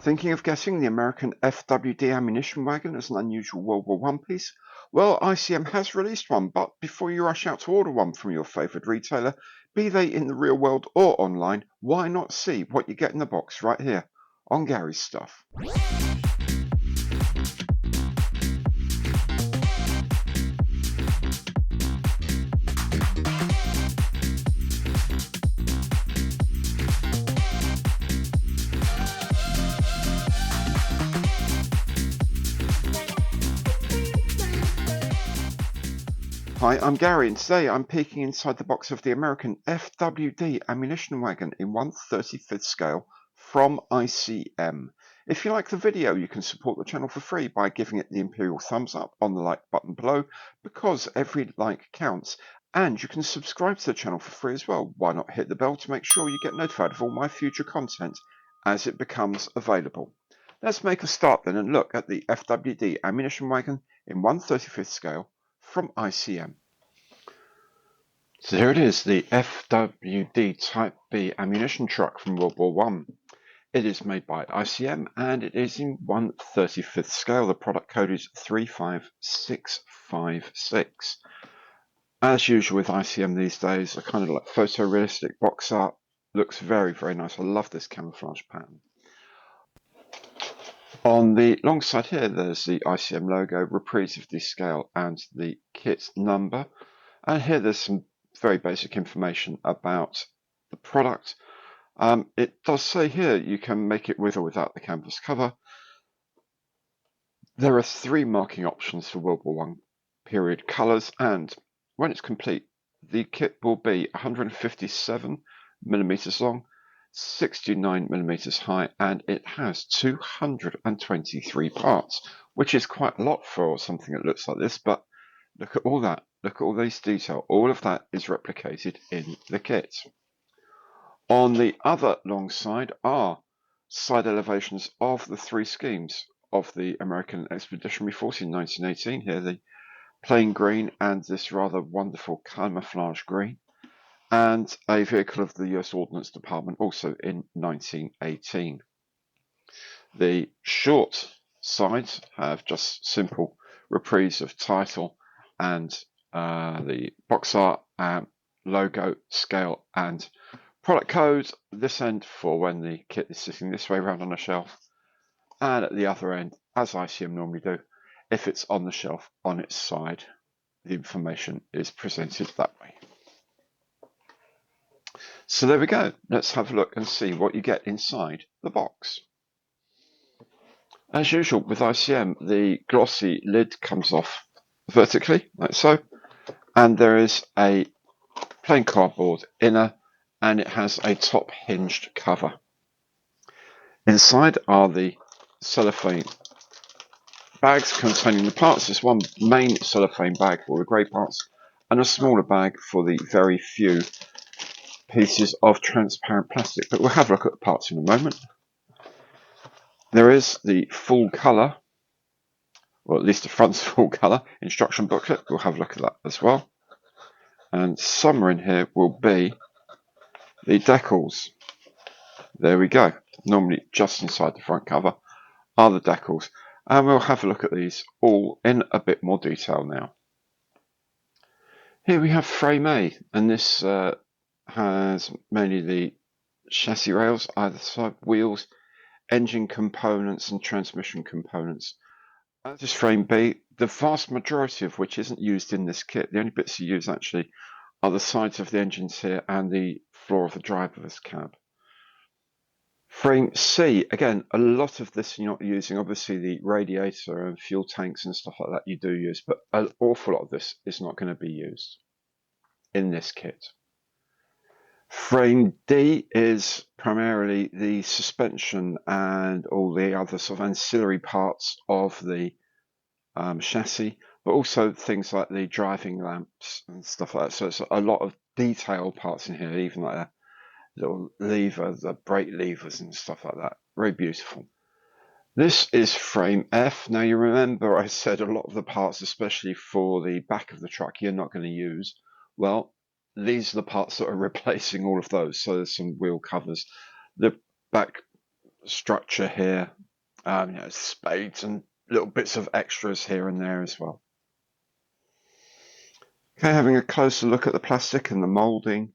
Thinking of getting the American FWD ammunition wagon as an unusual World War I piece? Well, ICM has released one, but before you rush out to order one from your favoured retailer, be they in the real world or online, why not see what you get in the box right here on Gary's Stuff. Hi, I'm Gary, and today I'm peeking inside the box of the American FWD ammunition wagon in 1/35th scale from ICM. If you like the video, you can support the channel for free by giving it the imperial thumbs up on the like button below, because every like counts, and you can subscribe to the channel for free as well. Why not hit the bell to make sure you get notified of all my future content as it becomes available. Let's make a start then and look at the FWD ammunition wagon in 1/35th scale from ICM. So here it is, the FWD Type B ammunition truck from World War I. It is made by ICM and it is in 1/35th scale. The product code is 35656. As usual with ICM these days, a kind of like photorealistic box art. Looks very, very nice. I love this camouflage pattern. On the long side here, there's the ICM logo, reprise of the scale and the kit number. And here there's some very basic information about the product. It does say here you can make it with or without the canvas cover. There are 3 marking options for World War I period colours, and when it's complete, the kit will be 157mm long, 69mm high, and it has 223 parts, which is quite a lot for something that looks like this. But look at all that, look at all these detail, all of that is replicated in the kit. On the other long side are side elevations of the 3 schemes of the American Expeditionary Force in 1918. Here the plain green and this rather wonderful camouflage green, and a vehicle of the US Ordnance Department also in 1918. The short sides have just simple reprise of title and the box art, logo, scale and product code. This end for when the kit is sitting this way around on a shelf, and at the other end, as ICM normally do, if it's on the shelf on its side, the information is presented that way. So there we go. Let's have a look and see what you get inside the box. As usual with ICM, the glossy lid comes off vertically, like so, and there is a plain cardboard inner, and it has a top hinged cover. Inside are the cellophane bags containing the parts. There's one main cellophane bag for the grey parts and a smaller bag for the very few pieces of transparent plastic, but we'll have a look at the parts in a moment. There is the full colour, or at least the front's full colour instruction booklet. We'll have a look at that as well. And somewhere in here will be the decals. There we go. Normally just inside the front cover are the decals. And we'll have a look at these all in a bit more detail now. Here we have frame A, and this has mainly the chassis rails, either side, wheels, engine components and transmission components. As is frame B, the vast majority of which isn't used in this kit. The only bits you use actually are the sides of the engines here and the floor of the driver's cab. Frame C, again, a lot of this you're not using. Obviously the radiator and fuel tanks and stuff like that you do use, but an awful lot of this is not going to be used in this kit. Frame D is primarily the suspension and all the other sort of ancillary parts of the chassis, but also things like the driving lamps and stuff like that. So it's a lot of detailed parts in here, even like a little lever, the brake levers and stuff like that. Very beautiful. This is frame F. Now you remember I said a lot of the parts, especially for the back of the truck, you're not going to use. Well, these are the parts that are replacing all of those. So there's some wheel covers. The back structure here, spades and little bits of extras here and there as well. Okay, having a closer look at the plastic and the moulding.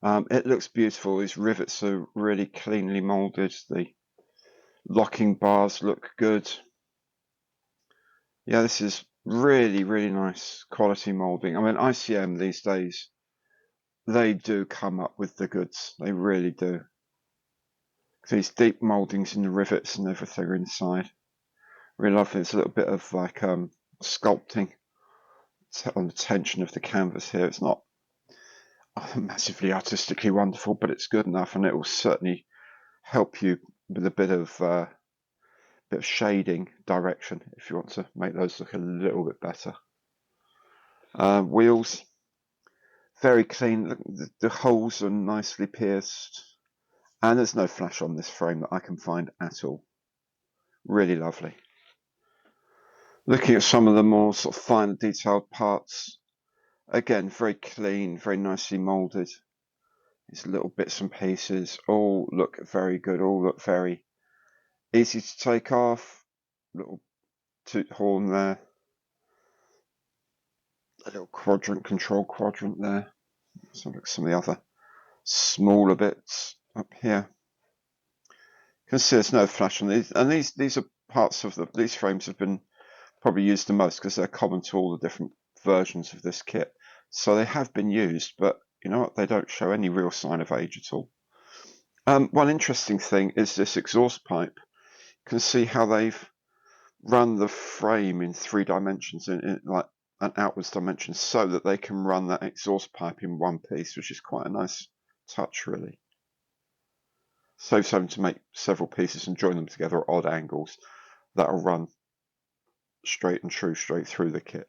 It looks beautiful. These rivets are really cleanly moulded. The locking bars look good. Yeah, this is really, really nice quality moulding. I mean, ICM these days, they do come up with the goods. They really do. These deep mouldings in the rivets and everything inside. Really lovely. It's a little bit of like sculpting on the tension of the canvas here. It's not massively artistically wonderful, but it's good enough, and it will certainly help you with a bit of shading direction if you want to make those look a little bit better. Wheels, very clean. The holes are nicely pierced, and there's no flash on this frame that I can find at all. Really lovely. Looking at some of the more sort of fine detailed parts, again, very clean, very nicely moulded. These little bits and pieces all look very good, all look very easy to take off. Little toot horn there. A little control quadrant there. So look at some of the other smaller bits up here. You can see there's no flash on these, and these are parts of these frames have been probably used the most because they're common to all the different versions of this kit. So they have been used, but you know what? They don't show any real sign of age at all. One interesting thing is this exhaust pipe. You can see how they've run the frame in 3 dimensions, in like an outwards dimension, so that they can run that exhaust pipe in one piece, which is quite a nice touch, really. Saves having to make several pieces and join them together at odd angles. That'll run straight and true straight through the kit.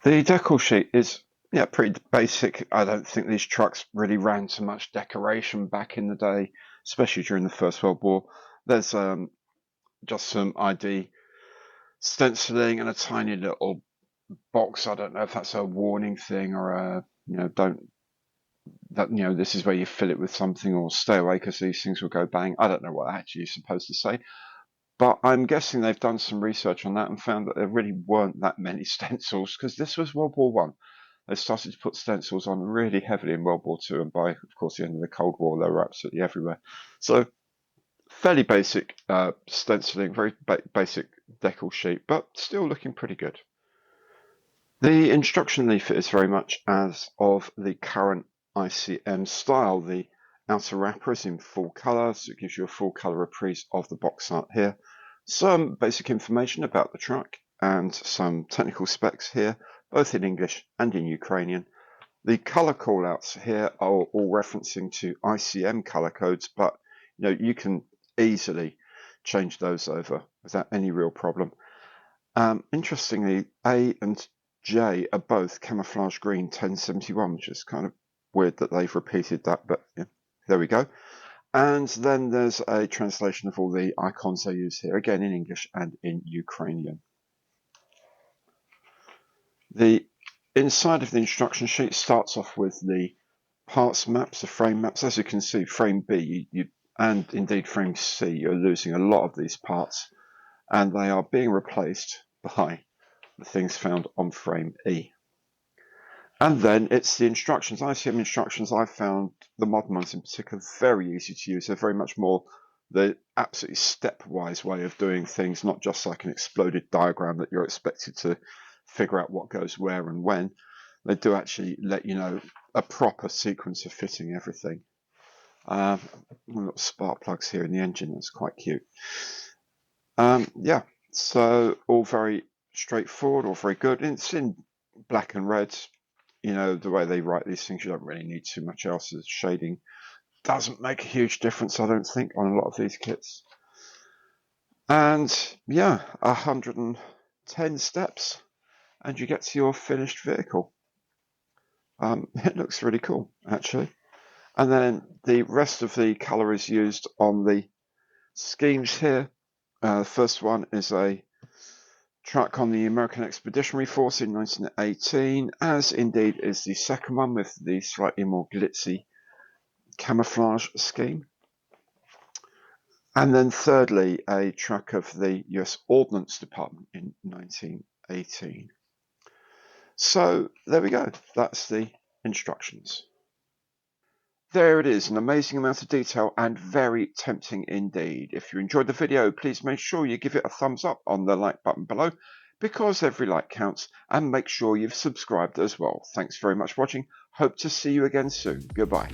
The decal sheet is pretty basic. I don't think these trucks really ran so much decoration back in the day, especially during the First World War. There's just some ID stenciling and a tiny little box. I don't know if that's a warning thing or a this is where you fill it with something, or stay away because these things will go bang. I don't know what actually you're supposed to say, but I'm guessing they've done some research on that and found that there really weren't that many stencils, because this was World War One. They started to put stencils on really heavily in World War Two, and by, of course, the end of the Cold War, they were absolutely everywhere. So fairly basic stenciling, very basic decal sheet, but still looking pretty good. The instruction leaflet is very much as of the current ICM style. The outer wrapper is in full colour, so it gives you a full colour reprise of the box art here. Some basic information about the truck and some technical specs here, both in English and in Ukrainian. The colour callouts here are all referencing to ICM colour codes, but you can easily change those over without any real problem. Interestingly, A and J are both camouflage green 1071, which is kind of weird that they've repeated that, but there we go. And then there's a translation of all the icons they use here, again in English and in Ukrainian. The inside of the instruction sheet starts off with the parts maps, the frame maps. As you can see, frame B and indeed frame C, you're losing a lot of these parts, and they are being replaced by the things found on frame E. And then it's the instructions, ICM instructions. I found the modern ones in particular very easy to use. They're very much more the absolutely stepwise way of doing things, not just like an exploded diagram that you're expected to figure out what goes where and when. They do actually let you know a proper sequence of fitting everything. We've got spark plugs here in the engine. That's quite cute. So all very straightforward, all very good. It's in black and red. The way they write these things, you don't really need too much else. The shading doesn't make a huge difference, I don't think, on a lot of these kits. And 110 steps, and you get to your finished vehicle. It looks really cool, actually. And then the rest of the colour is used on the schemes here. The first one is a truck on the American Expeditionary Force in 1918, as indeed is the second one with the slightly more glitzy camouflage scheme. And then thirdly, a track of the US Ordnance Department in 1918. So there we go. That's the instructions. There it is, an amazing amount of detail and very tempting indeed. If you enjoyed the video, please make sure you give it a thumbs up on the like button below, because every like counts, and make sure you've subscribed as well. Thanks very much for watching. Hope to see you again soon. Goodbye.